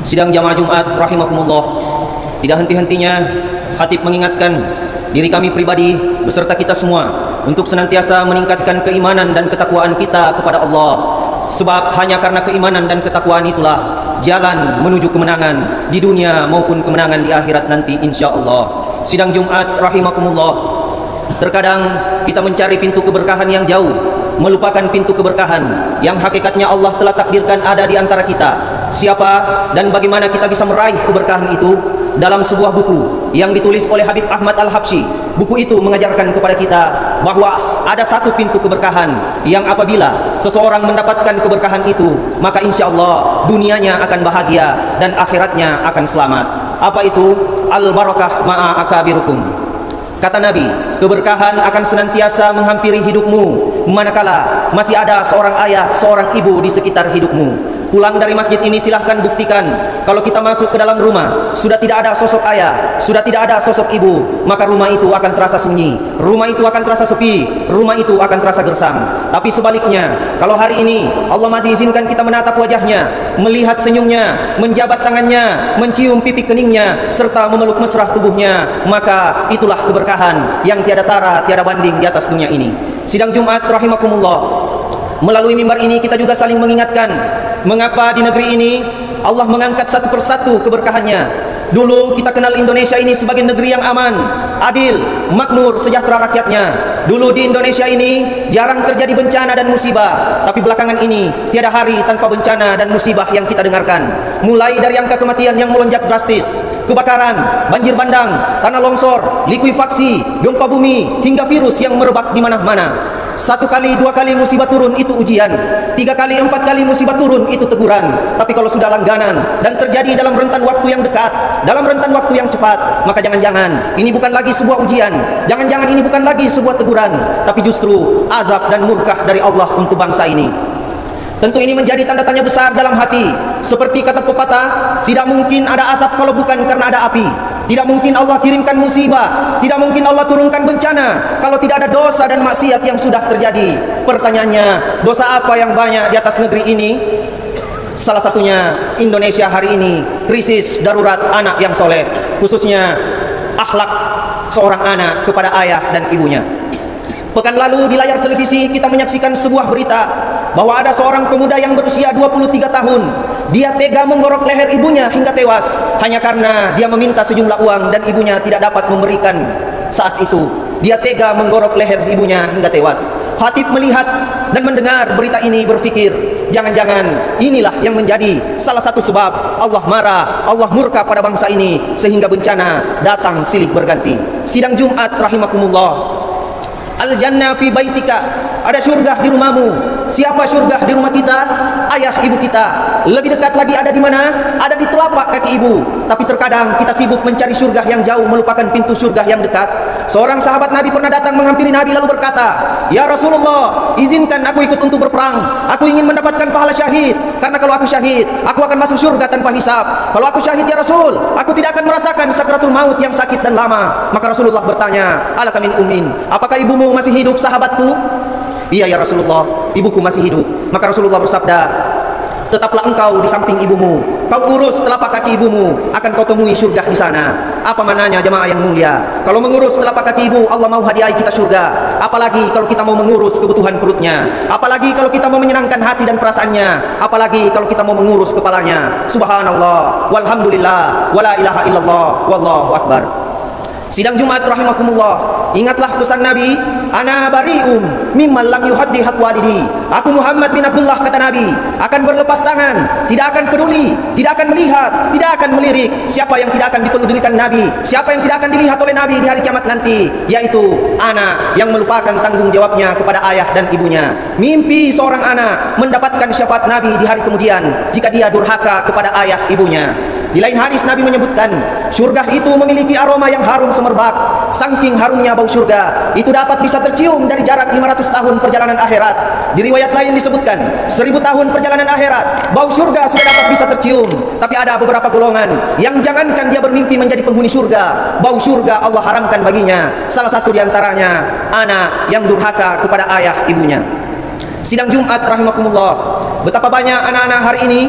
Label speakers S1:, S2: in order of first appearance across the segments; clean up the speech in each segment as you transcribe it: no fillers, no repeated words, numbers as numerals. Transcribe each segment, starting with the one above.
S1: Sidang jamaah Jumat rahimakumullah, tidak henti-hentinya khatib mengingatkan diri kami pribadi beserta kita semua untuk senantiasa meningkatkan keimanan dan ketakwaan kita kepada Allah. Sebab hanya karena keimanan dan ketakwaan itulah jalan menuju kemenangan di dunia maupun kemenangan di akhirat nanti insyaallah. Sidang Jumat rahimakumullah, terkadang kita mencari pintu keberkahan yang jauh, melupakan pintu keberkahan yang hakikatnya Allah telah takdirkan ada di antara kita. Siapa dan bagaimana kita bisa meraih keberkahan itu? Dalam sebuah buku yang ditulis oleh Habib Ahmad Al-Habsyi, buku itu mengajarkan kepada kita bahwa ada satu pintu keberkahan yang apabila seseorang mendapatkan keberkahan itu, maka insya Allah dunianya akan bahagia dan akhiratnya akan selamat. Apa itu? Al-barakah ma'a akabirukum. Kata Nabi, keberkahan akan senantiasa menghampiri hidupmu manakala masih ada seorang ayah, seorang ibu di sekitar hidupmu. Pulang dari masjid ini silahkan buktikan, kalau kita masuk ke dalam rumah sudah tidak ada sosok ayah, sudah tidak ada sosok ibu, maka rumah itu akan terasa sunyi, rumah itu akan terasa sepi, rumah itu akan terasa gersang. Tapi sebaliknya, kalau hari ini Allah masih izinkan kita menatap wajahnya, melihat senyumnya, menjabat tangannya, mencium pipi keningnya, serta memeluk mesra tubuhnya, maka itulah keberkahan yang tiada tara, tiada banding di atas dunia ini. Sidang Jumat rahimakumullah, melalui mimbar ini kita juga saling mengingatkan mengapa di negeri ini Allah mengangkat satu persatu keberkahannya. Dulu kita kenal Indonesia ini sebagai negeri yang aman, adil, makmur, sejahtera rakyatnya. Dulu di Indonesia ini jarang terjadi bencana dan musibah, tapi belakangan ini tiada hari tanpa bencana dan musibah yang kita dengarkan. Mulai dari angka kematian yang melonjak drastis, kebakaran, banjir bandang, tanah longsor, likuifaksi, gempa bumi, hingga virus yang merebak di mana-mana. Satu kali, dua kali musibah turun itu ujian, tiga kali, empat kali musibah turun itu teguran. Tapi kalau sudah langganan dan terjadi dalam rentan waktu yang dekat, dalam rentan waktu yang cepat, maka jangan-jangan ini bukan lagi sebuah ujian, jangan-jangan ini bukan lagi sebuah teguran, tapi justru azab dan murkah dari Allah untuk bangsa ini. Tentu ini menjadi tanda tanya besar dalam hati. Seperti kata pepatah, tidak mungkin ada asap kalau bukan karena ada api. Tidak mungkin Allah kirimkan musibah, tidak mungkin Allah turunkan bencana kalau tidak ada dosa dan maksiat yang sudah terjadi. Pertanyaannya, dosa apa yang banyak di atas negeri ini? Salah satunya Indonesia hari ini krisis darurat anak yang soleh, khususnya akhlak seorang anak kepada ayah dan ibunya. Pekan lalu di layar televisi kita menyaksikan sebuah berita bahwa ada seorang pemuda yang berusia 23 tahun. Dia tega menggorok leher ibunya hingga tewas hanya karena dia meminta sejumlah uang dan ibunya tidak dapat memberikan saat itu. Dia tega menggorok leher ibunya hingga tewas. Khatib melihat dan mendengar berita ini berpikir, jangan-jangan inilah yang menjadi salah satu sebab Allah marah, Allah murka pada bangsa ini sehingga bencana datang silih berganti. Sidang Jumat rahimakumullah, Al-jannah fi baitika, ada surga di rumahmu. Siapa surga di rumah kita? Ayah ibu kita. Lebih dekat lagi ada di mana? Ada di telapak kaki ibu. Tapi terkadang kita sibuk mencari surga yang jauh, melupakan pintu surga yang dekat. Seorang sahabat Nabi pernah datang menghampiri Nabi lalu berkata, "Ya Rasulullah, izinkan aku ikut untuk berperang. Aku ingin mendapatkan pahala syahid. Karena kalau aku syahid, aku akan masuk surga tanpa hisab. Kalau aku syahid ya Rasul, aku tidak akan merasakan sakratul maut yang sakit dan lama." Maka Rasulullah bertanya, "Alaka min ummin? Apakah ibumu masih hidup sahabatku?" "Iya ya Rasulullah, ibuku masih hidup." Maka Rasulullah bersabda, "Tetaplah engkau di samping ibumu, kau urus telapak kaki ibumu, akan kau temui surga di sana." Apa maknanya jemaah yang mulia? Kalau mengurus telapak kaki ibu, Allah mau hadiahi kita surga. Apalagi kalau kita mau mengurus kebutuhan perutnya, apalagi kalau kita mau menyenangkan hati dan perasaannya, apalagi kalau kita mau mengurus kepalanya. Subhanallah, walhamdulillah, wala ilaha illallah, wallahu akbar. Sidang Jumat rahimakumullah, ingatlah pesan Nabi, "Ana bari'um mimman lam yuhaddi haq walidi." Aku Muhammad bin Abdullah, kata Nabi, akan berlepas tangan, tidak akan peduli, tidak akan melihat, tidak akan melirik siapa yang tidak akan dipedulikan Nabi, siapa yang tidak akan dilihat oleh Nabi di hari kiamat nanti, yaitu anak yang melupakan tanggung jawabnya kepada ayah dan ibunya. Mimpi seorang anak mendapatkan syafaat Nabi di hari kemudian jika dia durhaka kepada ayah ibunya. Di lain hadis Nabi menyebutkan, surga itu memiliki aroma yang harum semerbak. Saking harumnya bau surga itu dapat bisa tercium dari jarak 500 tahun perjalanan akhirat. Di riwayat lain disebutkan 1000 tahun perjalanan akhirat bau surga sudah dapat bisa tercium. Tapi ada beberapa golongan yang jangankan dia bermimpi menjadi penghuni surga, bau surga Allah haramkan baginya. Salah satu diantaranya anak yang durhaka kepada ayah ibunya. Sidang Jumat rahimakumullah, betapa banyak anak-anak hari ini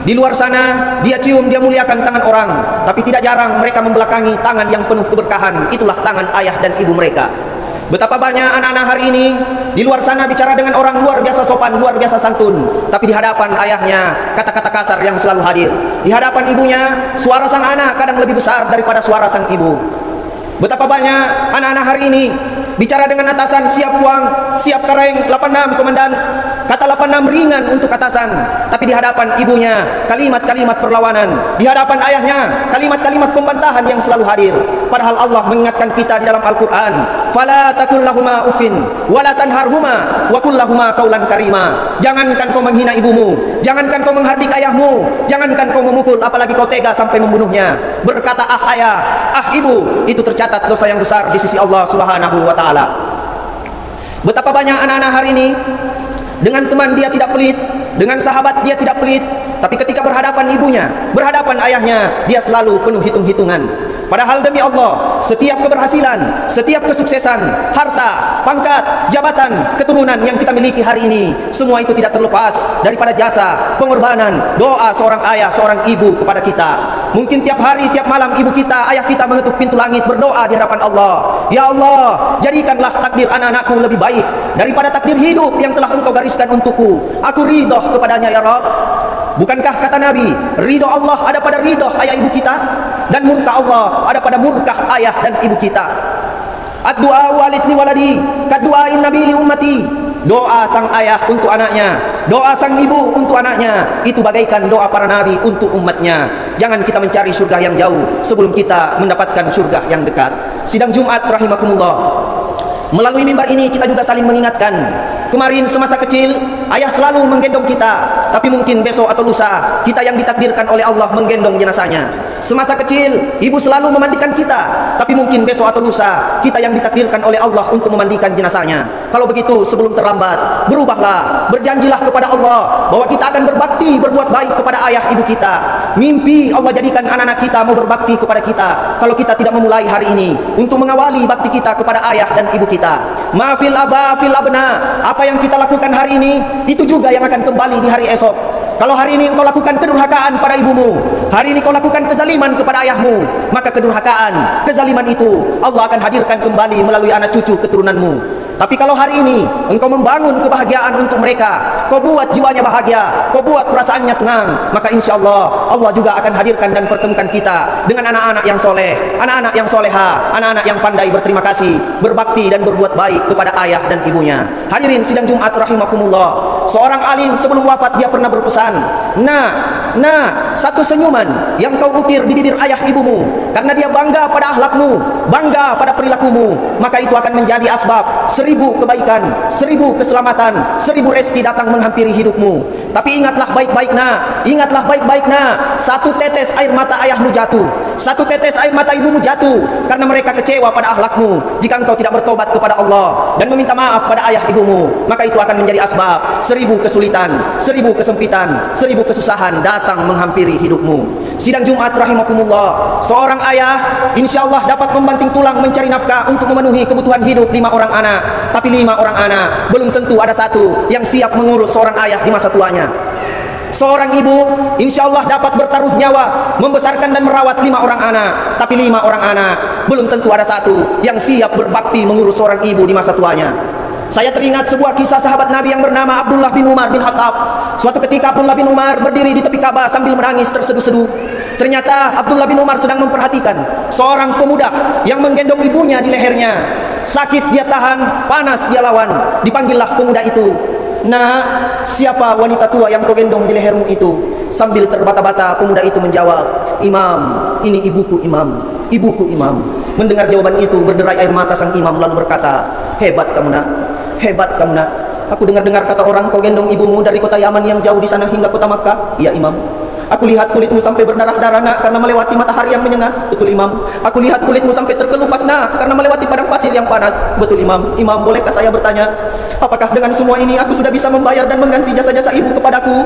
S1: Di luar sana, dia cium, dia muliakan tangan orang, tapi tidak jarang mereka membelakangi tangan yang penuh keberkahan. Itulah tangan ayah dan ibu mereka. Betapa banyak anak-anak hari ini di luar sana bicara dengan orang luar biasa sopan, luar biasa santun, tapi di hadapan ayahnya kata-kata kasar yang selalu hadir. Di hadapan ibunya, suara sang anak kadang lebih besar daripada suara sang ibu. Betapa banyak anak-anak hari ini bicara dengan atasan, siap uang, siap kareng, 86 komandan. Kata 86 ringan untuk atasan, tapi di hadapan ibunya kalimat-kalimat perlawanan. Di hadapan ayahnya kalimat-kalimat pembantahan yang selalu hadir. Padahal Allah mengingatkan kita di dalam Al-Quran, fala takul lahuma uffin wala tanharhuma wa qul lahuma qaulan karima. Jangankan kau menghina ibumu, jangankan kau menghardik ayahmu, jangankan kau memukul, apalagi kau tega sampai membunuhnya. Berkata ah ayah, ah ibu, itu tercatat dosa yang besar di sisi Allah Subhanahu wa taala. Betapa banyak anak-anak hari ini dengan teman dia tidak pelit, dengan sahabat dia tidak pelit, tapi ketika berhadapan ibunya, berhadapan ayahnya, dia selalu penuh hitung-hitungan. Padahal demi Allah, setiap keberhasilan, setiap kesuksesan, harta, pangkat, jabatan, keturunan yang kita miliki hari ini, semua itu tidak terlepas daripada jasa, pengorbanan, doa seorang ayah, seorang ibu kepada kita. Mungkin tiap hari, tiap malam ibu kita, ayah kita mengetuk pintu langit berdoa di hadapan Allah. Ya Allah, jadikanlah takdir anak-anakku lebih baik daripada takdir hidup yang telah Engkau gariskan untukku. Aku ridho kepadanya ya Rabb. Bukankah kata Nabi, ridho Allah ada pada ridho ayah ibu kita, dan murka Allah ada pada murka ayah dan ibu kita. Ad-du'a walidni waladi kaddu'ain nabi li ummati. Doa sang ayah untuk anaknya, doa sang ibu untuk anaknya, itu bagaikan doa para nabi untuk umatnya. Jangan kita mencari surga yang jauh sebelum kita mendapatkan surga yang dekat. Sidang Jumat rahimakumullah, melalui mimbar ini kita juga saling mengingatkan. Kemarin semasa kecil ayah selalu menggendong kita, tapi mungkin besok atau lusa kita yang ditakdirkan oleh Allah menggendong jenazahnya. Semasa kecil ibu selalu memandikan kita, tapi mungkin besok atau lusa kita yang ditakdirkan oleh Allah untuk memandikan jenazahnya. Kalau begitu sebelum terlambat, berubahlah, berjanjilah kepada Allah bahwa kita akan berbakti, berbuat baik kepada ayah ibu kita. Mimpi Allah jadikan anak-anak kita mau berbakti kepada kita kalau kita tidak memulai hari ini untuk mengawali bakti kita kepada ayah dan ibu kita. Mafil aba fil abna, apa yang kita lakukan hari ini itu juga yang akan kembali di hari esok. Kalau hari ini engkau lakukan kedurhakaan pada ibumu, hari ini kau lakukan kezaliman kepada ayahmu, maka kedurhakaan, kezaliman itu Allah akan hadirkan kembali melalui anak cucu keturunanmu. Tapi kalau hari ini engkau membangun kebahagiaan untuk mereka, kau buat jiwanya bahagia, kau buat perasaannya tenang, maka insya Allah Allah juga akan hadirkan dan pertemukan kita dengan anak-anak yang soleh, anak-anak yang soleha, anak-anak yang pandai berterima kasih, berbakti dan berbuat baik kepada ayah dan ibunya. Hadirin sidang Jumat rahimakumullah, seorang alim sebelum wafat dia pernah berpesan, nah, satu senyuman yang kau ukir di bibir ayah ibumu karena dia bangga pada akhlakmu, bangga pada perilakumu, maka itu akan menjadi asbab 1000 kebaikan, 1000 keselamatan, 1000 rezeki datang menghampiri hidupmu. Tapi ingatlah baik-baik nak, ingatlah baik-baik nak, satu tetes air mata ayahmu jatuh, satu tetes air mata ibumu jatuh karena mereka kecewa pada akhlakmu. Jika engkau tidak bertobat kepada Allah dan meminta maaf pada ayah ibumu, maka itu akan menjadi asbab 1000 kesulitan, 1000 kesempitan, 1000 kesusahan datang menghampiri hidupmu. Sidang Jumat rahimakumullah, seorang ayah insyaallah dapat membanting tulang mencari nafkah untuk memenuhi kebutuhan hidup 5 orang anak. Tapi 5 orang anak belum tentu ada satu yang siap mengurus seorang ayah di masa tuanya. Seorang ibu insyaallah dapat bertaruh nyawa membesarkan dan merawat 5 orang anak, tapi 5 orang anak belum tentu ada satu yang siap berbakti mengurus seorang ibu di masa tuanya. Saya teringat sebuah kisah sahabat Nabi yang bernama Abdullah bin Umar bin Khattab. Suatu ketika Abdullah bin Umar berdiri di tepi Ka'bah sambil menangis terseduh-seduh. Ternyata Abdullah bin Umar sedang memperhatikan seorang pemuda yang menggendong ibunya di lehernya. Sakit dia tahan, panas dia lawan. Dipanggillah pemuda itu. Nah, siapa wanita tua yang kau gendong di lehermu itu? Sambil terbata-bata pemuda itu menjawab, Imam, ini ibuku Imam, ibuku Imam. Mendengar jawaban itu berderai air mata sang imam lalu berkata, hebat kamu nak, hebat kamu nak. Aku dengar-dengar kata orang kau gendong ibumu dari kota Yaman yang jauh di sana hingga kota Makkah. Iya Imam. Aku lihat kulitmu sampai berdarah-darah nak karena melewati matahari yang menyengat. Betul Imam. Aku lihat kulitmu sampai terkelupas nak karena melewati padang pasir yang panas. Betul Imam. Imam, bolehkah saya bertanya, apakah dengan semua ini aku sudah bisa membayar dan mengganti jasa-jasa ibu kepadaku?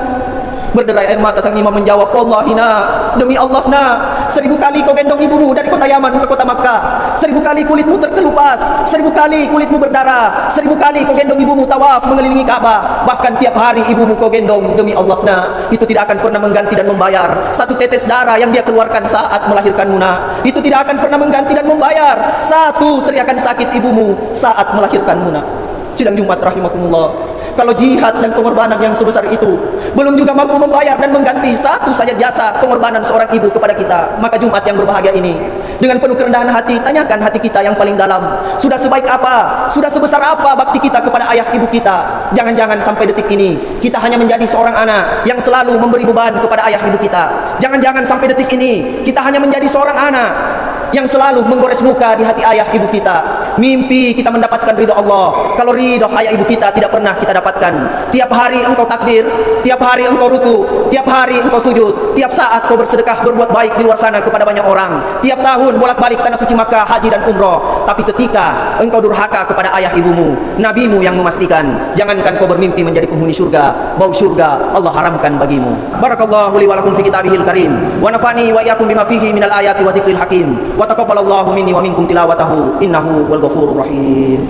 S1: Berderai air mata sang imam menjawab, wallahi nak, demi Allah nak, 1000 kali kau gendong ibumu dari kota Yaman ke kota Makkah. 1000 kali kulitmu terkelupas. 1000 kali kulitmu berdarah. 1000 kali kau gendong ibumu tawaf mengelilingi Ka'bah. Bahkan tiap hari ibumu kau gendong. Demi Allah, nak, itu tidak akan pernah mengganti dan membayar satu tetes darah yang dia keluarkan saat melahirkanmu, nak. Itu tidak akan pernah mengganti dan membayar satu teriakan sakit ibumu saat melahirkanmu, nak. Sidang Jumat rahimakumullah, kalau jihad dan pengorbanan yang sebesar itu belum juga mampu membayar dan mengganti satu saja jasa pengorbanan seorang ibu kepada kita, maka Jumat yang berbahagia ini, dengan penuh kerendahan hati, tanyakan hati kita yang paling dalam. Sudah sebaik apa, sudah sebesar apa bakti kita kepada ayah ibu kita? Jangan-jangan sampai detik ini kita hanya menjadi seorang anak yang selalu memberi beban kepada ayah ibu kita. Jangan-jangan sampai detik ini kita hanya menjadi seorang anak yang selalu menggores luka di hati ayah ibu kita. Mimpi kita mendapatkan ridho Allah, kalau ridho ayah ibu kita tidak pernah kita dapatkan. Tiap hari engkau takbir, tiap hari engkau ruku, tiap hari engkau sujud, tiap saat kau bersedekah berbuat baik di luar sana kepada banyak orang, tiap tahun bolak-balik tanah suci Makkah, haji dan umroh. Tapi ketika engkau durhaka kepada ayah ibumu, nabimu yang memastikan, jangankan kau bermimpi menjadi penghuni surga, bau surga Allah haramkan bagimu. Barakallahu li wa lakum fi kitabihil karim, wa nafani wa iyyakum bima fihi minal ayati wa dzikril hakim. Wa taqabbalallahu minni wa minkum tilawatahu innahu wal ghafurur rahim.